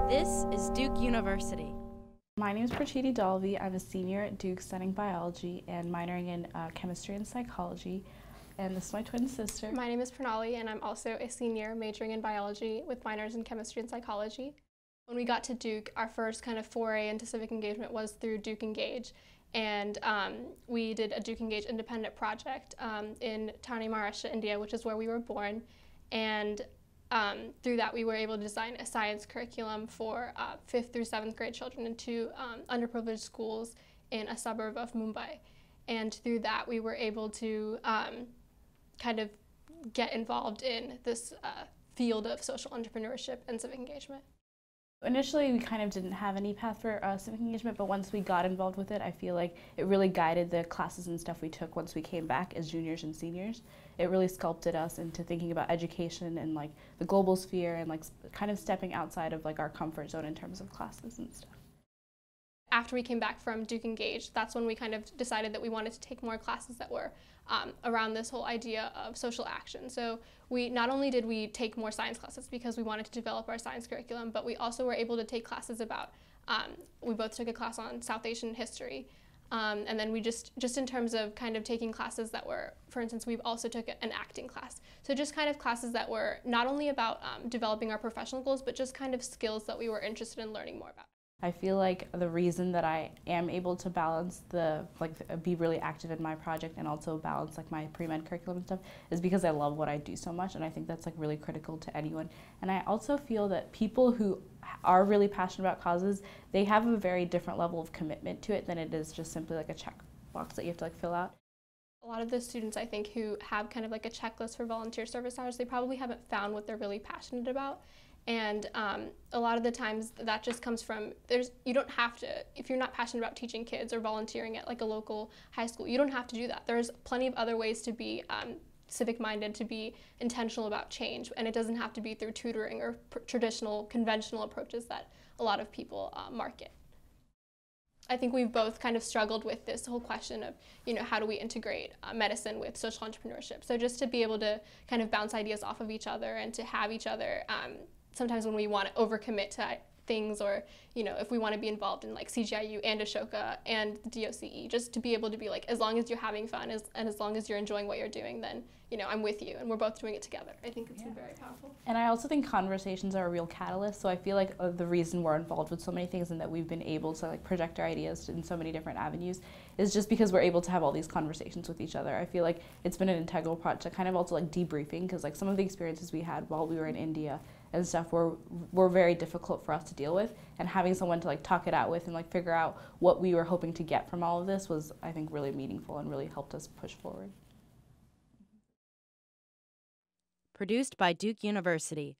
This is Duke University. My name is Pranali Dalvi. I'm a senior at Duke studying biology and minoring in chemistry and psychology. And this is my twin sister. My name is Pranali, and I'm also a senior majoring in biology with minors in chemistry and psychology. When we got to Duke, our first kind of foray into civic engagement was through Duke Engage. And we did a Duke Engage independent project in Thane, Maharashtra, India, which is where we were born. And through that, we were able to design a science curriculum for 5th through 7th grade children in two underprivileged schools in a suburb of Mumbai. And through that, we were able to kind of get involved in this field of social entrepreneurship and civic engagement. Initially, we kind of didn't have any path for civic engagement, but once we got involved with it, I feel like it really guided the classes and stuff we took once we came back as juniors and seniors. It really sculpted us into thinking about education and like the global sphere and like kind of stepping outside of like our comfort zone in terms of classes and stuff. After we came back from Duke Engage, that's when we kind of decided that we wanted to take more classes that were around this whole idea of social action. So we not only did we take more science classes because we wanted to develop our science curriculum, but we also were able to take classes about, we both took a class on South Asian history. And then we just in terms of kind of taking classes that were, for instance, we've also took an acting class. So just kind of classes that were not only about developing our professional goals, but just kind of skills that we were interested in learning more about. I feel like the reason that I am able to balance be really active in my project and also balance like my pre-med curriculum and stuff is because I love what I do so much, and I think that's like really critical to anyone. And I also feel that people who are really passionate about causes, they have a very different level of commitment to it than it is just simply like a checkbox that you have to like fill out. A lot of the students, I think, who have kind of like a checklist for volunteer service hours, they probably haven't found what they're really passionate about. And a lot of the times that just comes from, you don't have to, if you're not passionate about teaching kids or volunteering at like a local high school, you don't have to do that. There's plenty of other ways to be civic-minded, to be intentional about change, and it doesn't have to be through tutoring or traditional, conventional approaches that a lot of people market. I think we've both kind of struggled with this whole question of, how do we integrate medicine with social entrepreneurship? So just to be able to kind of bounce ideas off of each other and to have each other sometimes when we want to overcommit to things, or if we want to be involved in like CGIU and Ashoka and the DOCE, just to be able to be like, as long as you're having fun and as long as you're enjoying what you're doing, then I'm with you, and we're both doing it together. I think it's been very powerful. And I also think conversations are a real catalyst, so I feel like the reason we're involved with so many things and that we've been able to like project our ideas in so many different avenues is just because we're able to have all these conversations with each other. I feel like it's been an integral part to kind of also like debriefing, because like some of the experiences we had while we were in India and stuff were very difficult for us to deal with, and having someone to like talk it out with and like figure out what we were hoping to get from all of this was, I think, really meaningful and really helped us push forward. Produced by Duke University.